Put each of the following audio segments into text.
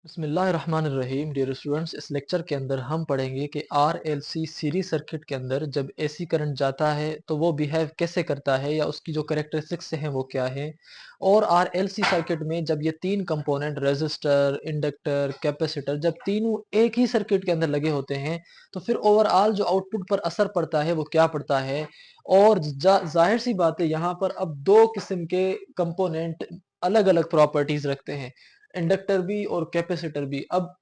बिस्मिल्लाहिर्रहमानिर्रहीम। Dear students, इस lecture के अंदर हम पढ़ेंगे कि आरएलसी सीरीज सर्किट के अंदर जब एसी करंट जाता है तो वो बिहेव कैसे करता है या उसकी जो करेक्टरिस्टिक्स हैं वो क्या है। और आरएलसी सर्किट में जब ये तीन कंपोनेंट रेजिस्टर, इंडक्टर, कैपेसिटर जब तीनों एक ही सर्किट के अंदर लगे होते हैं तो फिर ओवरऑल जो आउटपुट पर असर पड़ता है वो क्या पड़ता है। और जाहिर सी बात है, यहाँ पर अब दो किस्म के कंपोनेंट अलग अलग प्रॉपर्टीज रखते हैं, इंडक्टर भी और कैपेसिटर भी। अब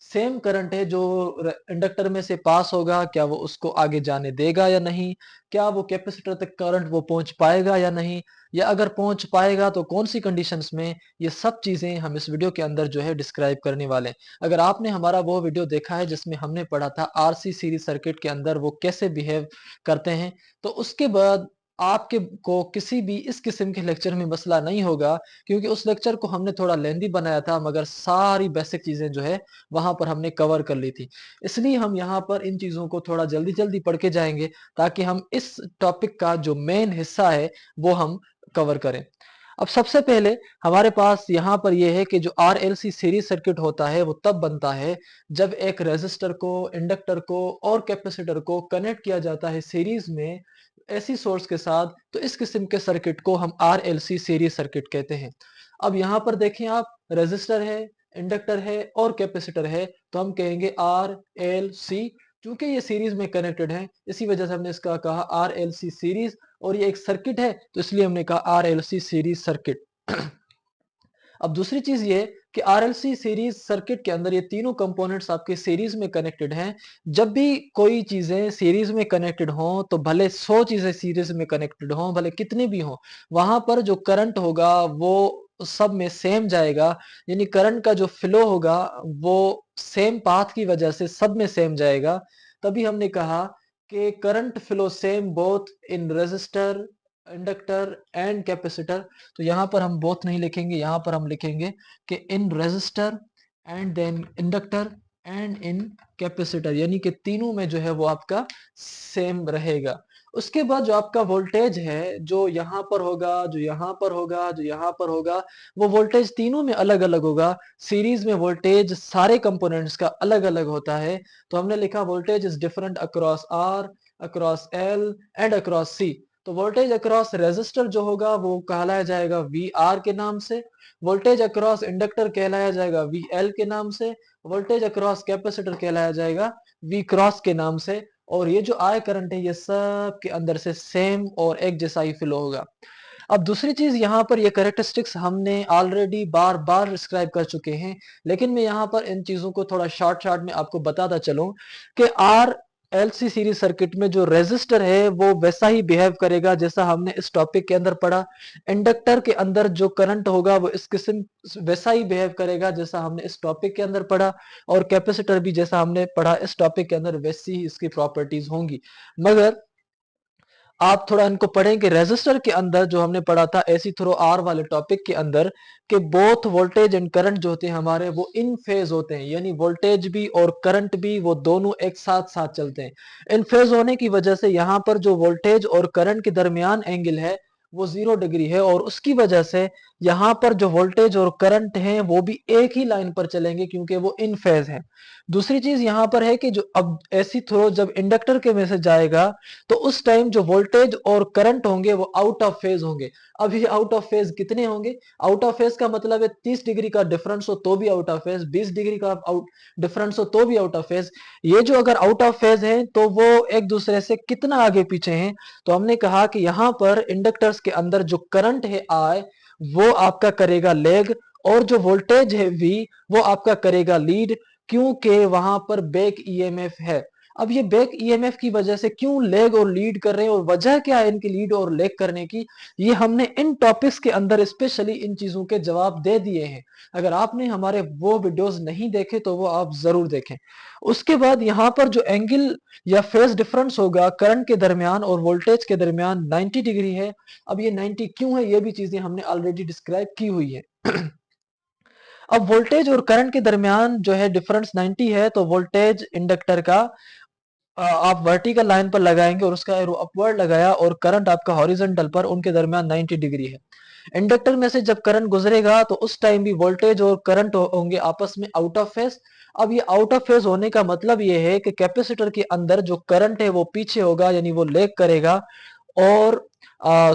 सेम करंट है जो इंडक्टर में से पास होगा, क्या वो उसको आगे जाने देगा या नहीं, क्या वो कैपेसिटर तक करंट वो पहुंच पाएगा या नहीं, या अगर पहुंच पाएगा तो कौन सी कंडीशंस में। ये सब चीजें हम इस वीडियो के अंदर जो है डिस्क्राइब करने वाले हैं। अगर आपने हमारा वो वीडियो देखा है जिसमें हमने पढ़ा था आरसी सीरीज सर्किट के अंदर वो कैसे बिहेव करते हैं, तो उसके बाद आपके को किसी भी इस किस्म के लेक्चर में मसला नहीं होगा, क्योंकि उस लेक्चर को हमने थोड़ा लेंदी बनाया था मगर सारी बेसिक चीजें जो है वहां पर हमने कवर कर ली थी। इसलिए हम यहाँ पर इन चीजों को थोड़ा जल्दी जल्दी पढ़ के जाएंगे ताकि हम इस टॉपिक का जो मेन हिस्सा है वो हम कवर करें। अब सबसे पहले हमारे पास यहाँ पर यह है कि जो आरएलसी सीरीज सर्किट होता है वो तब बनता है जब एक रेजिस्टर को, इंडक्टर को और कैपेसिटर को कनेक्ट किया जाता है सीरीज में ऐसी सोर्स के साथ। तो इस किस्म के सर्किट को हम आरएलसी सीरीज सर्किट कहते हैं। अब यहाँ पर देखें आप, रेजिस्टर है, इंडक्टर है और कैपेसिटर है, तो हम कहेंगे आर एल सी। चूंकि ये सीरीज में कनेक्टेड है इसी वजह से हमने इसका कहा आर एल सी सीरीज, और ये एक सर्किट है तो इसलिए हमने कहा R L C series circuit. अब दूसरी चीज ये कि आरएलसी सीरीज सर्किट के अंदर ये तीनों कंपोनेंट्स आपके सीरीज में कनेक्टेड हैं। जब भी कोई चीजें सीरीज में कनेक्टेड हों तो भले 100 चीजें सीरीज में कनेक्टेड हों, भले कितनी भी हों, वहां पर जो करंट होगा वो सब में सेम जाएगा। यानी करंट का जो फ्लो होगा वो सेम पाथ की वजह से सब में सेम जाएगा। तभी हमने कहा कि current flow same both in resistor, inductor and capacitor. तो यहाँ पर हम बोथ नहीं लिखेंगे, यहाँ पर हम लिखेंगे कि in resistor and then inductor and in capacitor, यानी कि तीनों में जो है वो आपका सेम रहेगा। उसके बाद जो आपका वोल्टेज है, जो यहाँ पर होगा, जो यहाँ पर होगा, जो यहाँ पर होगा, वो वोल्टेज तीनों में अलग अलग होगा। सीरीज में वोल्टेज सारे कंपोनेंट्स का अलग अलग होता है। तो हमने लिखा voltage is different across R, across L and across C. तो वोल्टेज अक्रॉस रेजिस्टर जो होगा वो कहलाया जाएगा वी आर के नाम से, वोल्टेज अक्रॉस इंडक्टर कहलाया जाएगा वी एल के नाम से, वोल्टेज अक्रॉस कैपेसिटर कहलाया जाएगा वी क्रॉस के नाम से। और ये जो आई करंट है ये सब के अंदर से सेम और एक जैसा ही फ्लो होगा। अब दूसरी चीज, यहाँ पर ये कैरेक्टरिस्टिक्स हमने ऑलरेडी बार बार डिस्क्राइब कर चुके हैं, लेकिन मैं यहाँ पर इन चीजों को थोड़ा शॉर्ट शॉर्ट में आपको बताता चलूं कि आर एलसी सीरीज सर्किट में जो रेजिस्टर है वो वैसा ही बिहेव करेगा जैसा हमने इस टॉपिक के अंदर पढ़ा। इंडक्टर के अंदर जो करंट होगा वो इस किस्म वैसा ही बिहेव करेगा जैसा हमने इस टॉपिक के अंदर पढ़ा। और कैपेसिटर भी जैसा हमने पढ़ा इस टॉपिक के अंदर वैसी ही इसकी प्रॉपर्टीज होंगी। मगर आप थोड़ा इनको पढ़ें कि रेजिस्टर के अंदर जो हमने पढ़ा था एसी थ्रो आर वाले टॉपिक के अंदर, कि बोथ वोल्टेज एंड करंट जो होते हैं हमारे वो इन फेज होते हैं, यानी वोल्टेज भी और करंट भी वो दोनों एक साथ साथ चलते हैं। इन फेज होने की वजह से यहाँ पर जो वोल्टेज और करंट के दरमियान एंगल है वो 0 डिग्री है, और उसकी वजह से यहाँ पर जो वोल्टेज और करंट हैं वो भी एक ही लाइन पर चलेंगे क्योंकि वो इन फेज है। दूसरी चीज यहाँ पर है कि जो अब एसी थ्रो जब इंडक्टर के में से जाएगा तो उस टाइम जो वोल्टेज और करंट होंगे वो आउट ऑफ फेज होंगे। अब ये आउट ऑफ फेज कितने होंगे? आउट ऑफ फेज का मतलब है 30 डिग्री का डिफरेंस हो तो भी आउट ऑफ फेज, 20 डिग्री का आउट डिफरेंस हो तो भी आउट ऑफ फेज। ये जो अगर आउट ऑफ फेज है तो वो एक दूसरे से कितना आगे पीछे हैं? तो हमने कहा कि यहाँ पर इंडक्टर्स के अंदर जो करंट है आई वो आपका करेगा लेग, और जो वोल्टेज है वी वो आपका करेगा लीड, क्योंकि वहां पर बैक ईएमएफ है। अब ये बैक ईएमएफ की वजह से क्यों लेग और लीड कर रहे हैं और वजह क्या है इनकी लीड और लेग करने की, ये हमने इन टॉपिक्स के अंदर स्पेशली इन चीजों के जवाब दे दिए हैं। अगर आपने हमारे वो वीडियोस नहीं देखे तो वो आप जरूर देखें। उसके बाद यहाँ पर जो एंगल या फेज डिफरेंस होगा करंट के दरमियान और वोल्टेज के दरमियान 90 डिग्री है। अब ये 90 क्यों है, ये भी चीजें हमने ऑलरेडी डिस्क्राइब की हुई है। अब वोल्टेज और करंट के दरमियान जो है डिफरेंस 90 है, तो वोल्टेज इंडक्टर का आप वर्टिकल लाइन पर लगाएंगे और उसका एरो अपवर्ड लगाया, और करंट आपका हॉरिजॉन्टल पर, उनके दरमियान 90 डिग्री है। इंडक्टर में से जब करंट गुजरेगा तो उस टाइम भी वोल्टेज और करंट होंगे आपस में आउट ऑफ फेज। अब ये आउट ऑफ फेज होने का मतलब ये है कि कैपेसिटर के अंदर जो करंट है वो पीछे होगा, यानी वो लैग करेगा। और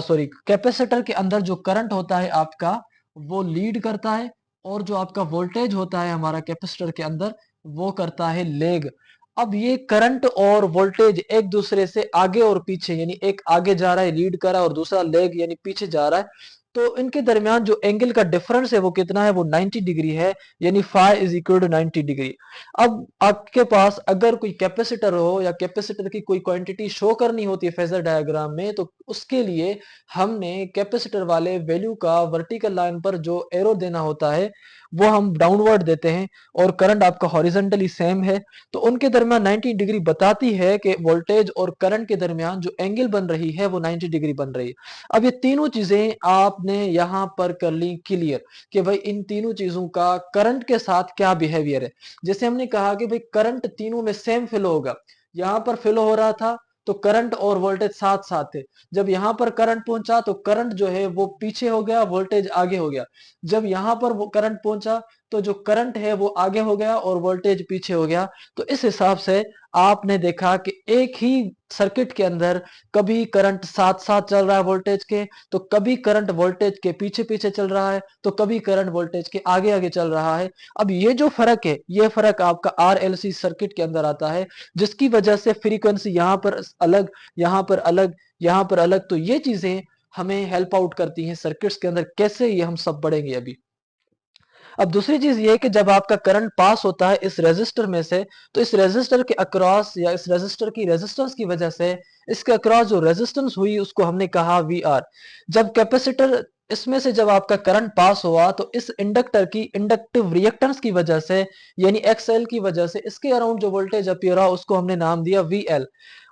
सॉरी, कैपेसिटर के अंदर जो करंट होता है आपका वो लीड करता है, और जो आपका वोल्टेज होता है हमारा कैपेसिटर के अंदर वो करता है लेग। अब ये करंट और वोल्टेज एक दूसरे से आगे और पीछे, यानी एक आगे जा रहा है लीड कर रहा है और दूसरा लेग यानी पीछे जा रहा है, तो इनके दरमियान जो एंगल का डिफरेंस है वो कितना है, वो 90 डिग्री है, यानी phi is equal to 90 degree. अब आपके पास अगर कोई कैपेसिटर हो या कैपेसिटर की कोई क्वांटिटी शो करनी होती है फेजर डायग्राम में, तो उसके लिए हमने कैपेसिटर वाले वैल्यू का वर्टिकल लाइन पर जो एरो देना होता है वो हम डाउनवर्ड देते हैं, और करंट आपका हॉरिजॉन्टली सेम है, तो उनके दरमियान 90 डिग्री बताती है कि वोल्टेज और करंट के दरमियान जो एंगल बन रही है वो 90 डिग्री बन रही है। अब ये तीनों चीजें आपने यहां पर कर ली क्लियर कि भाई इन तीनों चीजों का करंट के साथ क्या बिहेवियर है। जैसे हमने कहा कि भाई करंट तीनों में सेम फ्लो होगा, यहां पर फ्लो हो रहा था तो करंट और वोल्टेज साथ साथ थे। जब यहां पर करंट पहुंचा तो करंट जो है वो पीछे हो गया, वोल्टेज आगे हो गया। जब यहां पर वो करंट पहुंचा तो जो करंट है वो आगे हो गया और वोल्टेज पीछे हो गया। तो इस हिसाब से आपने देखा कि एक ही सर्किट के अंदर कभी करंट साथ साथ चल रहा है वोल्टेज के, तो कभी करंट वोल्टेज के पीछे पीछे चल रहा है, तो कभी करंट वोल्टेज के आगे आगे चल रहा है। अब ये जो फर्क है, ये फर्क आपका आरएलसी सर्किट के अंदर आता है, जिसकी वजह से फ्रीक्वेंसी यहां पर अलग, यहां पर अलग, यहां पर अलग। तो ये चीजें हमें हेल्प आउट करती हैं सर्किट्स के अंदर, कैसे ये हम सब पढ़ेंगे अभी। अब दूसरी चीज ये है कि जब आपका करंट पास होता है इस रेजिस्टर में से, तो इस रेजिस्टर के अक्रॉस या इस रेजिस्टर की रेजिस्टेंस की वजह से इसके अक्रॉस जो रेजिस्टेंस हुई उसको हमने कहा वी आर। जब कैपेसिटर इसमें से जब आपका करंट पास हुआ तो इस इंडक्टर की इंडक्टिव रिएक्टेंस की वजह से, यानी एक्सएल की वजह से, इसके अराउंड जो वोल्टेज अपीयर हुआ उसको हमने नाम दिया वी एल।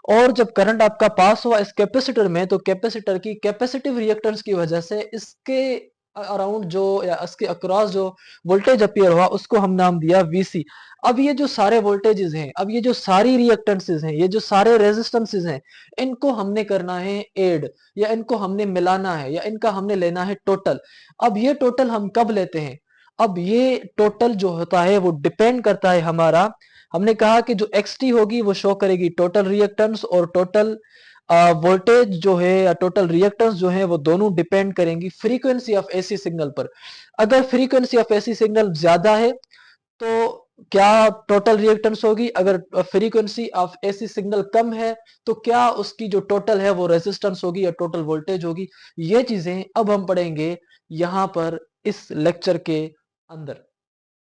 और जब करंट आपका पास हुआ इस कैपेसिटर में, तो कैपेसिटर की कैपेसिटिव रिएक्टेंस की वजह से इसके अराउंड जो या इसके अक्रॉस जो वोल्टेज अपीयर हुआ उसको हम नाम दिया वीसी। अब ये जो सारे वोल्टेजेस हैं, अब ये जो सारी रिएक्टेंसेस हैं, ये जो सारे रेजिस्टेंसेस हैं, इनको हमने करना है ऐड, या इनको हमने मिलाना है, या इनका हमने लेना है टोटल। अब ये टोटल हम कब लेते हैं? अब ये टोटल जो होता है वो डिपेंड करता है हमारा, हमने कहा कि जो एक्स टी होगी वो शो करेगी टोटल रिएक्टेंस और टोटल वोल्टेज जो है या टोटल रिएक्टेंस जो है वो दोनों डिपेंड करेंगी फ्रीक्वेंसी ऑफ एसी सिग्नल पर। अगर फ्रीक्वेंसी ऑफ एसी सिग्नल ज्यादा है तो क्या टोटल रिएक्टेंस होगी, अगर फ्रीक्वेंसी ऑफ एसी सिग्नल कम है तो क्या उसकी जो टोटल है वो रेजिस्टेंस होगी या टोटल वोल्टेज होगी। ये चीजें अब हम पढ़ेंगे यहां पर इस लेक्चर के अंदर।